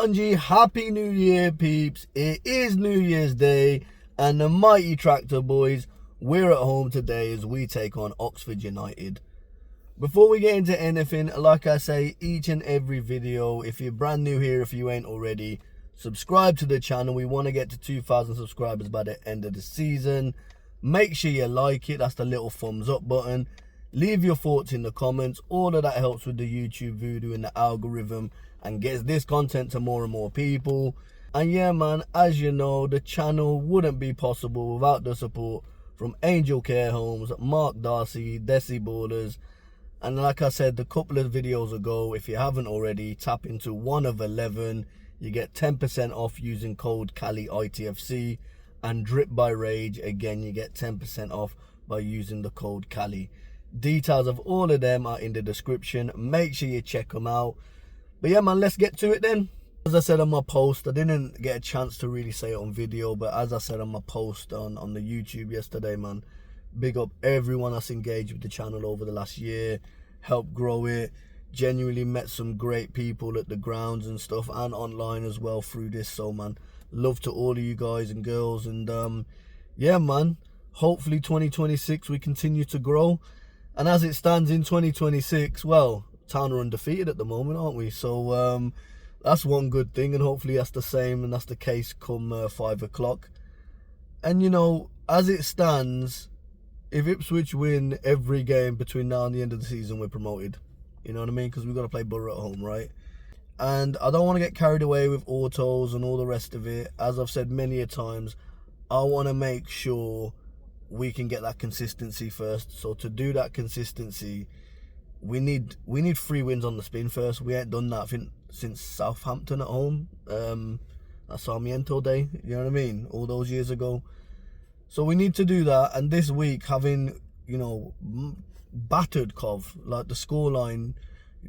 Spongy, happy New Year, peeps. It is New Year's Day, and the mighty Tractor boys, we're at home today as we take on Oxford United. Before we get into anything, like I say each and every video, if you're brand new here, if you ain't already, subscribe to the channel. We want to get to 2,000 subscribers by the end of the season. Make sure you like it, that's the little thumbs up button. Leave your thoughts in the comments. All of that helps with the YouTube voodoo and the algorithm and gets this content to more and more people. And yeah, man, as you know, the channel wouldn't be possible without the support from Angel Care Homes, Mark Darcy, Desi Borders. And like I said a couple of videos ago, if you haven't already, tap into one of 11. You get 10% off using code Cali ITFC. And Drip by Rage, again, you get 10% off by using the code Cali. Details of all of them are in the description. Make sure you check them out. But yeah, man, let's get to it then. As I said on my post, I didn't get a chance to really say it on video, but as I said on my post on the YouTube yesterday, man, big up everyone that's engaged with the channel over the last year, helped grow it, genuinely met some great people at the grounds and stuff, and online as well through this. So man, love to all of you guys and girls, and yeah, man, hopefully 2026 we continue to grow. And as it stands in 2026, well, Town are undefeated at the moment, aren't we? So that's one good thing, and hopefully that's the same and that's the case come 5 o'clock. And you know, as it stands, if Ipswich win every game between now and the end of the season, we're promoted. You know what I mean? Because we've got to play Borough at home, right? And I don't want to get carried away with autos and all the rest of it. As I've said many a times, I want to make sure we can get that consistency first. So to do that consistency, we need 3 wins on the spin first. We ain't done that, I think, since Southampton at home. That Sarmiento day, you know what I mean? All those years ago. So we need to do that. And this week, having, you know, battered Cov, like the scoreline,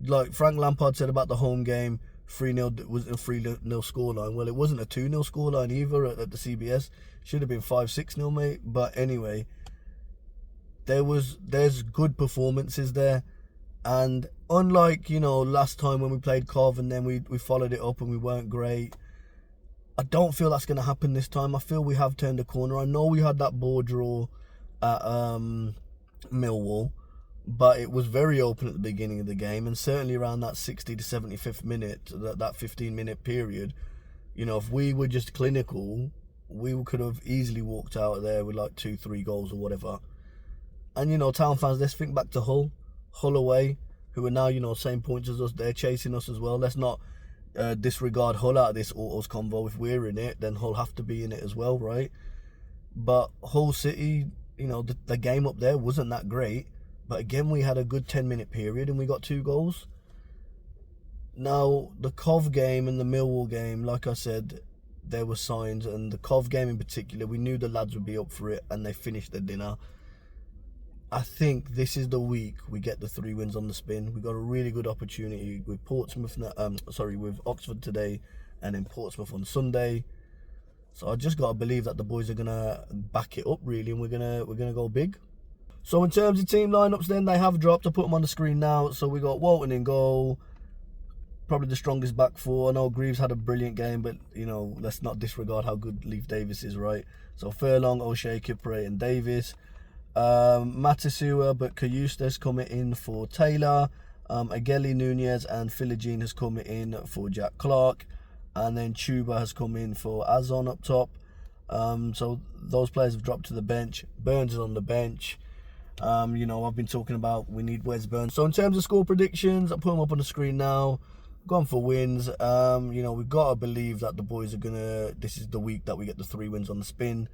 like Frank Lampard said about the home game, 3-0 wasn't a 3-0 scoreline. Well, it wasn't a 2-0 scoreline either at the CBS. Should have been 5-6-0, mate. But anyway, there's good performances there. And unlike, you know, last time when we played Cov and then we followed it up and we weren't great, I don't feel that's going to happen this time. I feel we have turned a corner. I know we had that ball draw at Millwall, but it was very open at the beginning of the game, and certainly around that 60 to 75th minute, that 15-minute period, you know, if we were just clinical, we could have easily walked out of there with like 2-3 goals or whatever. And, you know, Town fans, let's think back to Hull away, who are now, you know, same points as us. They're chasing us as well. Let's not disregard Hull out of this autos convo. If we're in it, then Hull have to be in it as well, right? But Hull City, you know, the game up there wasn't that great. But again, we had a good 10-minute period and we got 2 goals. Now, the Cov game and the Millwall game, like I said, there were signs. And the Cov game in particular, we knew the lads would be up for it and they finished their dinner. I think this is the week we get the 3 wins on the spin. We've got a really good opportunity with with Oxford today and then Portsmouth on Sunday. So I just got to believe that the boys are going to back it up, really, and we're gonna go big. So in terms of team lineups, then they have dropped. I put them on the screen now. So we got Walton in goal, probably the strongest back 4. I know Greaves had a brilliant game, but you know, let's not disregard how good Leif Davis is, right? So Furlong, O'Shea, Kipre, and Davis. Matasua, but Kayustas coming in for Taylor. Ageli, Nunez, and Philogene has come in for Jack Clark, and then Chuba has come in for Azon up top. So those players have dropped to the bench. Burns is on the bench. You know, I've been talking about we need Wes Burns. So in terms of score predictions, I'll put them up on the screen now. Gone for wins. You know, we've got to believe that the boys are gonna. This is the week that we get the 3 wins on the spin.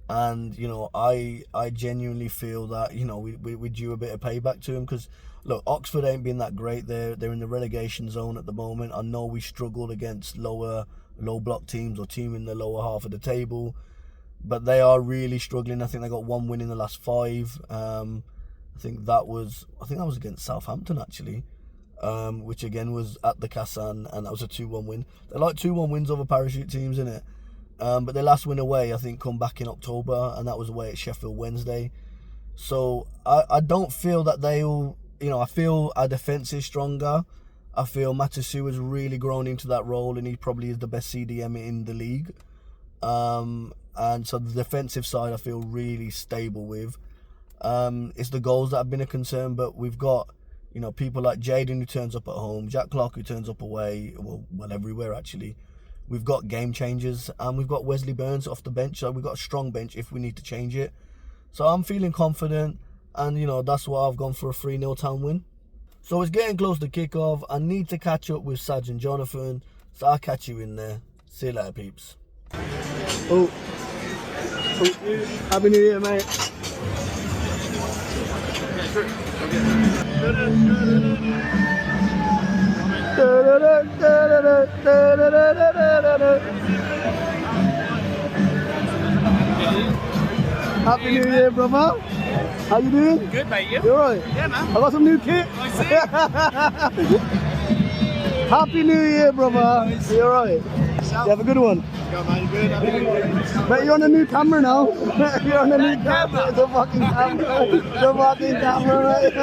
And, you know, I genuinely feel that, you know, we due a bit of payback to him. Because, look, Oxford ain't been that great. They're in the relegation zone at the moment. I know we struggled against low block teams or team in the lower half of the table. But they are really struggling. I think they got 1 win in the last 5. I think that was against Southampton, actually. Which, again, was at the Cassan. And that was a 2-1 win. They're like 2-1 wins over parachute teams, innit? But their last win away, I think, come back in October, and that was away at Sheffield Wednesday. So I don't feel that they'll, you know, I feel our defence is stronger. I feel Matasu has really grown into that role, and he probably is the best CDM in the league. And so the defensive side I feel really stable with. It's the goals that have been a concern, but we've got, you know, people like Jaden who turns up at home, Jack Clark who turns up away, well everywhere actually. We've got game changers, and we've got Wesley Burns off the bench, so we've got a strong bench if we need to change it. So I'm feeling confident, and you know, that's why I've gone for a 3-0 town win. So it's getting close to kick-off. I need to catch up with Sergeant Jonathan, so I'll catch you in there. See you later, peeps. Oh, Happy New Year, mate. Happy New Year, brother. How you doing? Good, mate. You? You alright? Yeah, man. I got some new kit. I see. Happy New Year, brother. You alright? You have a good one. Go, man. Good. But you're on a new camera now. You're on a new camera. The fucking camera. The fucking camera, right?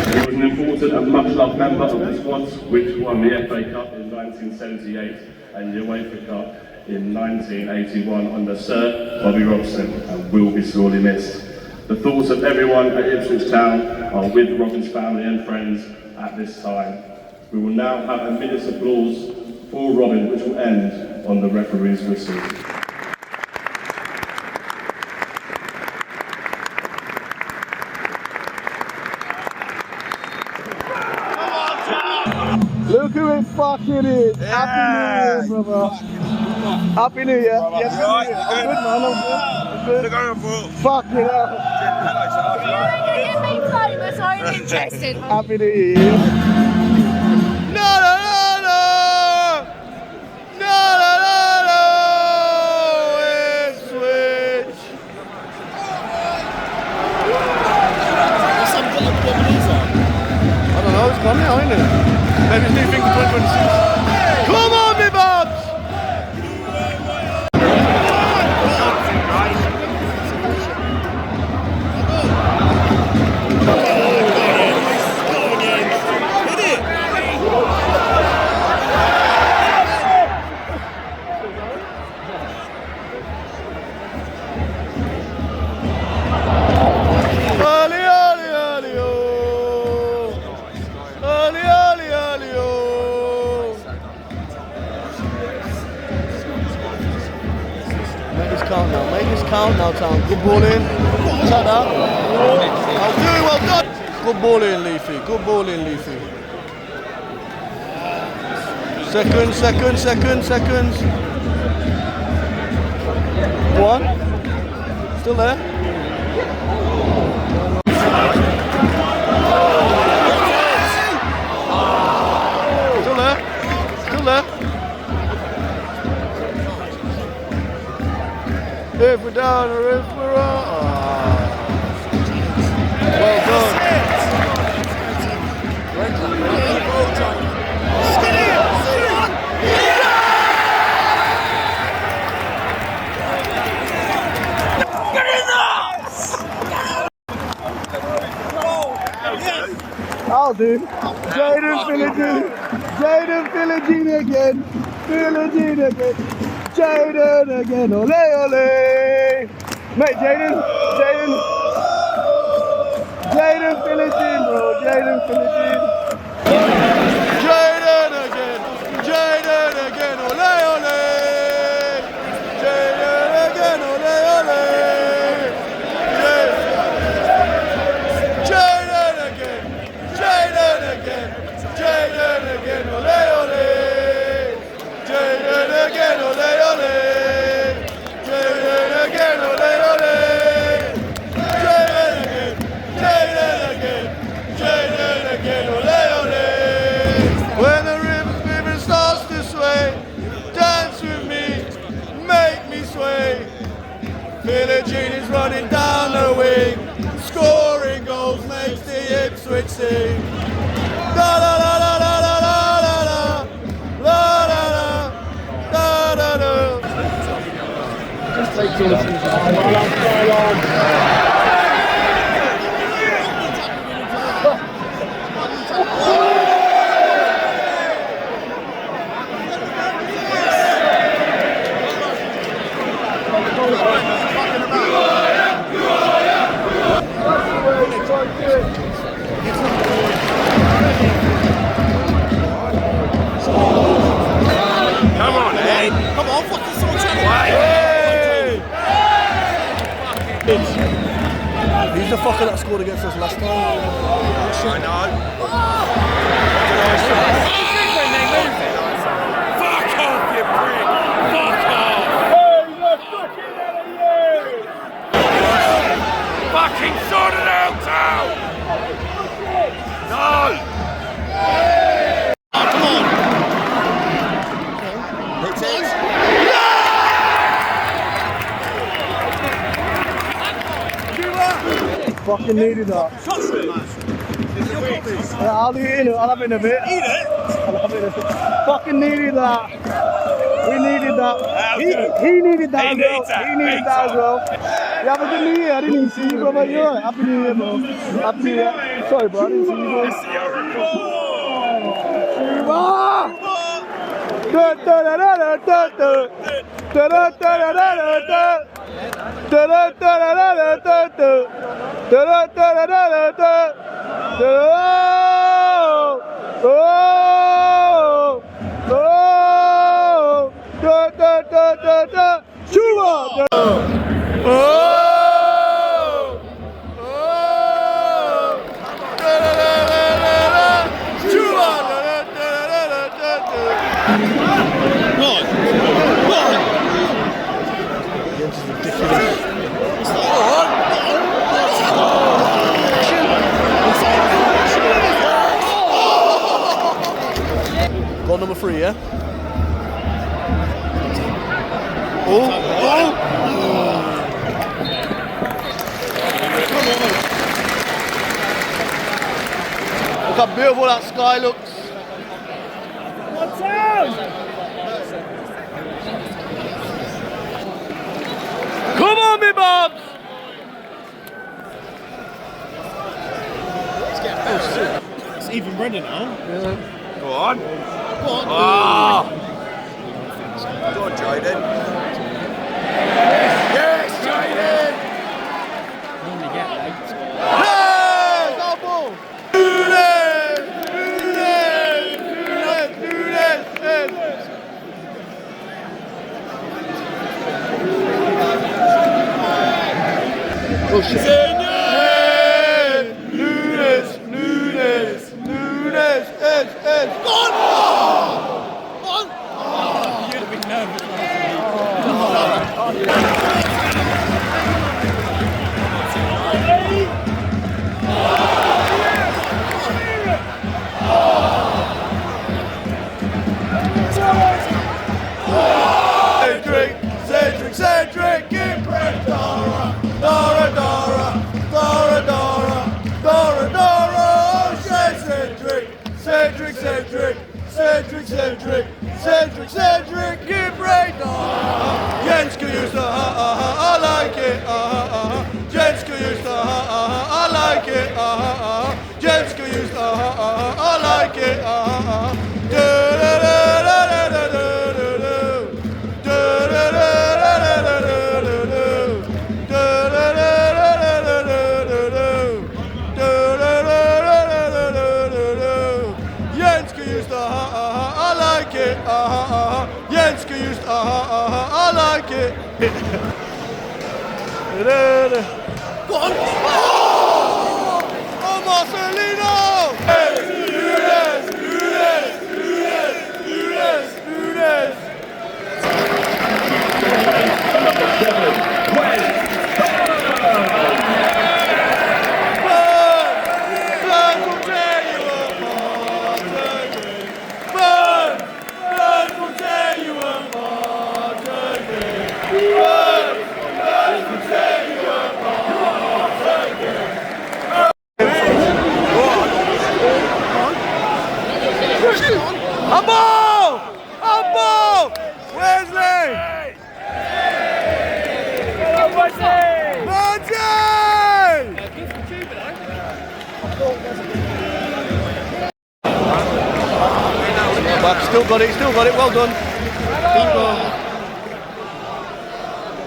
He was an important and much-loved member of the squad which won the FA Cup in 1978 and the UEFA Cup in 1981 under Sir Bobby Robson, and will be sorely missed. The thoughts of everyone at Ipswich Town are with Robin's family and friends at this time. We will now have a minute's applause for Robin, which will end on the referee's whistle. Look who it fucking is. Yeah. Happy New Year, brother. Happy New Year. Brother. Yes, right. I'm good, man. I'm good. Fucking hell. I'm interested. Happy New Year. No, no, no, no. No, no, no, no. Ipswich. I don't know. It's coming out, isn't it? Maybe it's new thing for 2026. Come on, me babs! Count now, Town. Good ball in. Shut up. Well done. Good ball in, Leafy. Good ball in, Leafy. Seconds. One. Still there. Still there. If we're down or if we're up. Well done. I'll do. Jaden Philogene again. Jaden again, ole ole! Mate, Jaden Philogene, bro, Jaden Philogene. Jaden again, ole ole! Jaden again, ole ole! Jaden again, ole ole! Jaden again, ole ole! When the river starts to sway, dance with me, make me sway. Philogene is running down the wing, scoring goals makes the Ipswich sing. Da da da da da da da da da da da da da. Just take Who's the fucker that scored against us last time? I know. Fuck off, you prick! Fuck off! Fucking sort it out, Tal! No! Oh, come on! Hit it! Fucking needed that. Yeah, I'll eat it. I'll have it in a bit. Eat it? I'll have it in a bit. Fucking needed that. We needed that. He needed that as well. He needed that as well. You have a good New Year. I didn't even see you, bro. You're alright. Happy New Year, bro. Happy New Year. Sorry, bro. I didn't see you, bro. Goal number 3, yeah? Oh! Look how beautiful that sky looks. What's up? Come on, me bobs! It's even Brendan now. Yeah. Go on. Go on. Oh. Go on, Jaden. Yes, Jaden! Yes! Our ball! Do this! Oh shit. Cedric, give bread, Dora, Dora, Dora, Dora, Dora, Dora, Dora, oh, Cedric, Cedric, Cedric, Cedric, Cedric, Cedric, Cedric, give bread, Dora. Jenska used to I like it, Jenska used to I like it, Jenska used to I like it, Jenska used I like it. Go on. Oh, Marcelino! Hey, do this, do this, do this, do this, do this. Still got it, well done.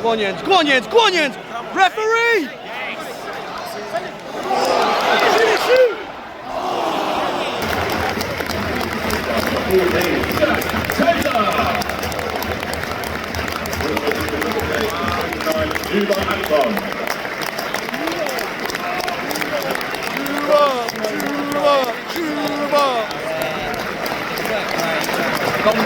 Go on, Jens, go on, Jens, go on, Jens! Referee! Akpom. Come on,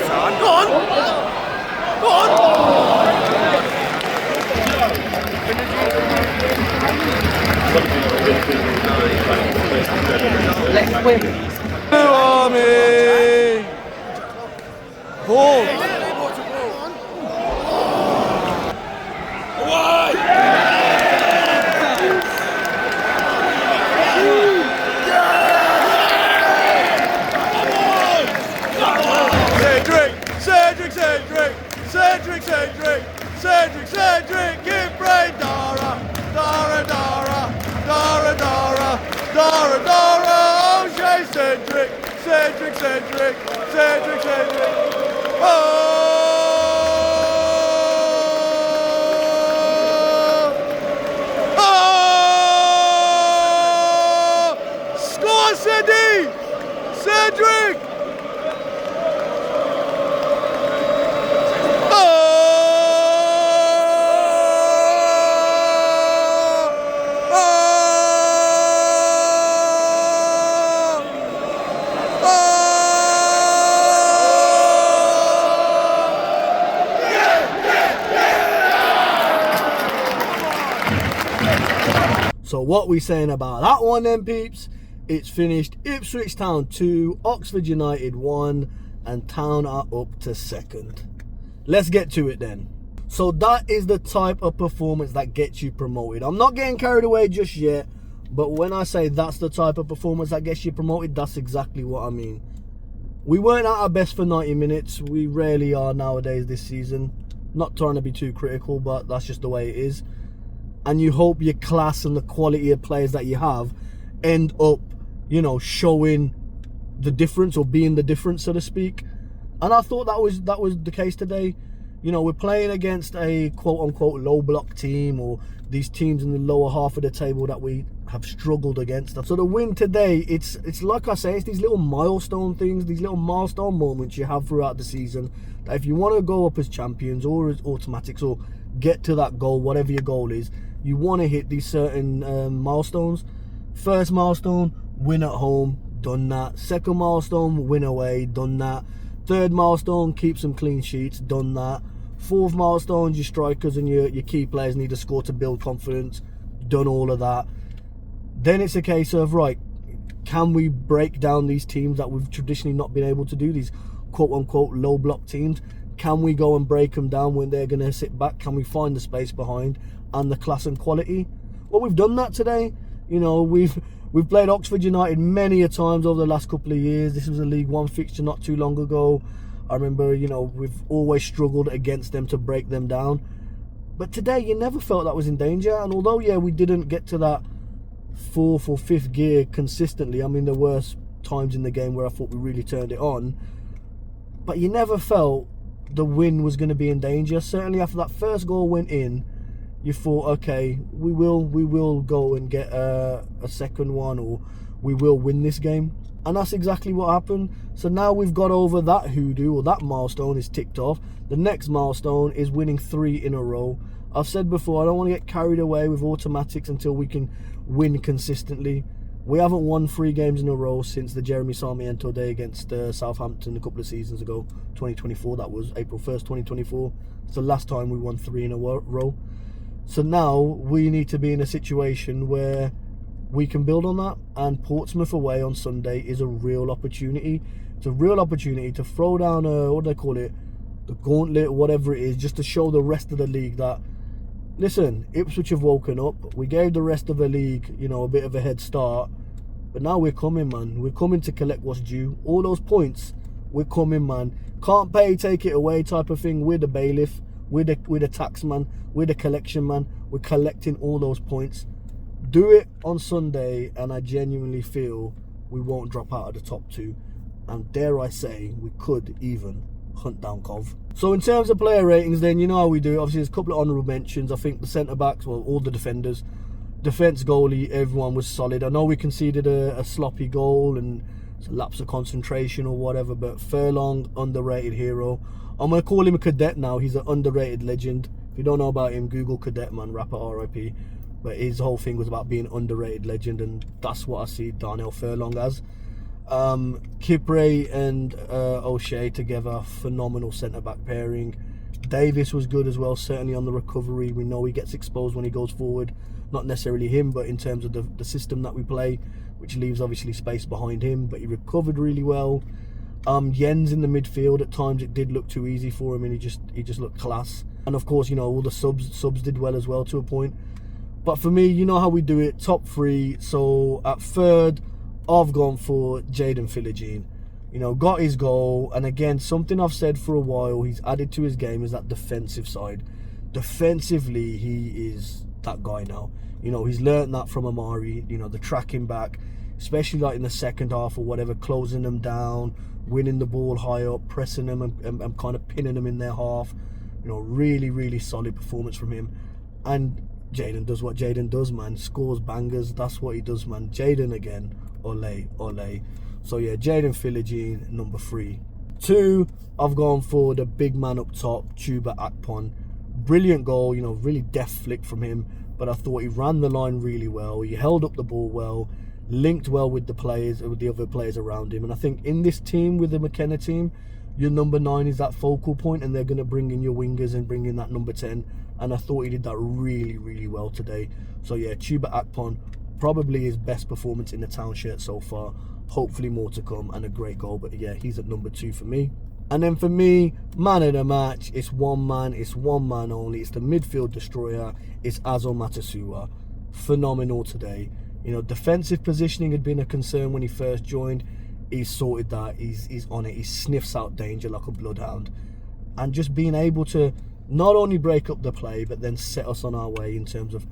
son. Go on. Go on. Let's win. Army! Ball! Cedric, give Bray Dara, O'Shea Cedric, Score Cedric! So what we saying about that one then, peeps? It's finished Ipswich Town 2, Oxford United 1, and Town are up to second. Let's get to it then. So that is the type of performance that gets you promoted. I'm not getting carried away just yet, but when I say that's the type of performance that gets you promoted, that's exactly what I mean. We weren't at our best for 90 minutes. We rarely are nowadays this season. Not trying to be too critical, but that's just the way it is. And you hope your class and the quality of players that you have end up, you know, showing the difference or being the difference, so to speak. And I thought that was the case today. You know, we're playing against a quote-unquote low block team, or these teams in the lower half of the table that we have struggled against. So the win today, it's like I say, it's these little milestone things, these little milestone moments you have throughout the season, that if you want to go up as champions or as automatics or get to that goal, whatever your goal is, you want to hit these certain milestones. First milestone, win at home, done that. Second milestone, win away, done that. Third milestone, keep some clean sheets, done that. Fourth milestone, your strikers and your key players need to score to build confidence, done all of that. Then it's a case of, right, can we break down these teams that we've traditionally not been able to do, these quote-unquote low block teams? Can we go and break them down when they're going to sit back? Can we find the space behind and the class and quality? Well, we've done that today. You know, we've played Oxford United many a times over the last couple of years. This was a League One fixture not too long ago. I remember, you know, we've always struggled against them to break them down. But today, you never felt that was in danger. And although, yeah, we didn't get to that fourth or fifth gear consistently. I mean, there were times in the game where I thought we really turned it on. But you never felt the win was going to be in danger. Certainly after that first goal went in, you thought, okay, we will go and get a second one, or we will win this game. And that's exactly what happened. So now we've got over that hoodoo, or that milestone is ticked off. The next milestone is winning 3 in a row. I've said before, I don't want to get carried away with automatics until we can win consistently. We haven't won 3 games in a row since the Jeremy Sarmiento day against Southampton a couple of seasons ago, 2024. That was April 1st, 2024. It's the last time we won 3 in a row. So now we need to be in a situation where we can build on that, and Portsmouth away on Sunday is a real opportunity. It's a real opportunity to throw down what do they call it? The gauntlet, or whatever it is, just to show the rest of the league that, listen, Ipswich have woken up. We gave the rest of the league, you know, a bit of a head start. But now we're coming, man. We're coming to collect what's due. All those points, we're coming, man. Can't pay, take it away type of thing. We're the bailiff. We're the tax man. We're the collection man. We're collecting all those points. Do it on Sunday, and I genuinely feel we won't drop out of the top 2. And dare I say, we could even hunt down Cov. So in terms of player ratings, then, you know how we do. Obviously, there's a couple of honourable mentions. I think the centre-backs, well, all the defenders. Defence, goalie, everyone was solid. I know we conceded a sloppy goal and it's a lapse of concentration or whatever, but Furlong, underrated hero. I'm going to call him a cadet now. He's an underrated legend. If you don't know about him, Google Cadet, man, rapper RIP. But his whole thing was about being underrated legend, and that's what I see Darnell Furlong as. Kipre and O'Shea together, phenomenal centre-back pairing. Davis was good as well, certainly on the recovery. We know he gets exposed when he goes forward. Not necessarily him, but in terms of the system that we play, which leaves obviously space behind him, but he recovered really well. Jens in the midfield, at times it did look too easy for him, and he just looked class. And of course, you know, all the subs did well as well to a point. But for me, you know how we do it, top three. So at third, I've gone for Jaden Philogene. You know, got his goal, and again, something I've said for a while, he's added to his game is that defensive side. Defensively, he is that guy now. You know, he's learnt that from Amari, you know, the tracking back, especially like in the second half or whatever, closing them down, winning the ball high up, pressing them and kind of pinning them in their half. You know, really, really solid performance from him. And Jaden does what Jaden does, man. Scores bangers. That's what he does, man. Jaden again. Ole, ole. So yeah, Jaden Philogene, number 3. 2, I've gone for the big man up top, Chuba Akpom. Brilliant goal, you know, really deft flick from him. But I thought he ran the line really well. He held up the ball well, linked well with the players, with the other players around him. And I think in this team, with the McKenna team, your number 9 is that focal point, and they're going to bring in your wingers and bring in that number 10. And I thought he did that really, really well today. So yeah, Chuba Akpom, probably his best performance in the town shirt so far. Hopefully more to come, and a great goal. But yeah, he's at number 2 for me. And then for me, man of the match, it's one man only. It's the midfield destroyer. It's Azo Matasua. Phenomenal today. You know, defensive positioning had been a concern when he first joined. He's sorted that. He's on it. He sniffs out danger like a bloodhound. And just being able to not only break up the play, but then set us on our way in terms of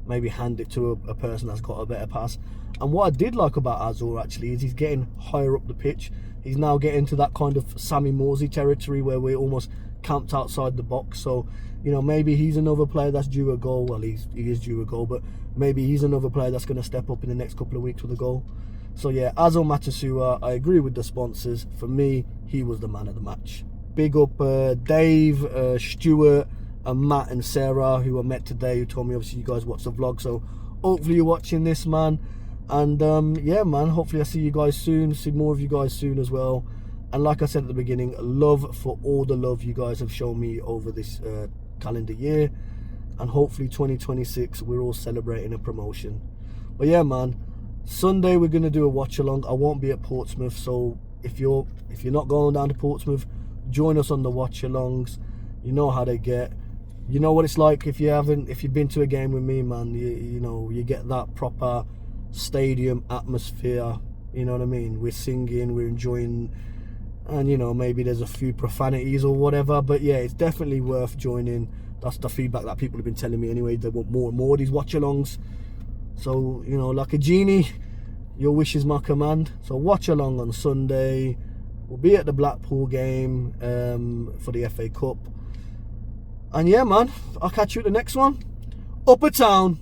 maybe hand it to a person that's got a better pass. And what I did like about Azor actually is he's getting higher up the pitch. He's now getting to that kind of Sammy Morsey territory where we're almost camped outside the box. So, you know, maybe he's another player that's due a goal. Well, he is due a goal, but maybe he's another player that's going to step up in the next couple of weeks with a goal. So yeah, Azo Matasua, I agree with the sponsors. For me, he was the man of the match. Big up Dave, Stuart, and Matt and Sarah, who I met today, who told me obviously you guys watch the vlog. So hopefully you're watching this, man. And yeah, man, hopefully I see you guys soon, see more of you guys soon as well. And like I said at the beginning, love for all the love you guys have shown me over this calendar year. And hopefully 2026, we're all celebrating a promotion. But yeah, man, Sunday we're going to do a watch along. I won't be at Portsmouth, so if you're not going down to Portsmouth, join us on the watch alongs. You know how they get. You know what it's like if you've been to a game with me, man. You know, you get that proper stadium atmosphere. You know what I mean? We're singing, we're enjoying, and you know, maybe there's a few profanities or whatever, but yeah, it's definitely worth joining. That's the feedback that people have been telling me anyway. They want more and more of these watch alongs. So, you know, like a genie, your wish is my command. So watch along on Sunday. We'll be at the Blackpool game for the FA Cup. And yeah, man, I'll catch you at the next one. Upper Town.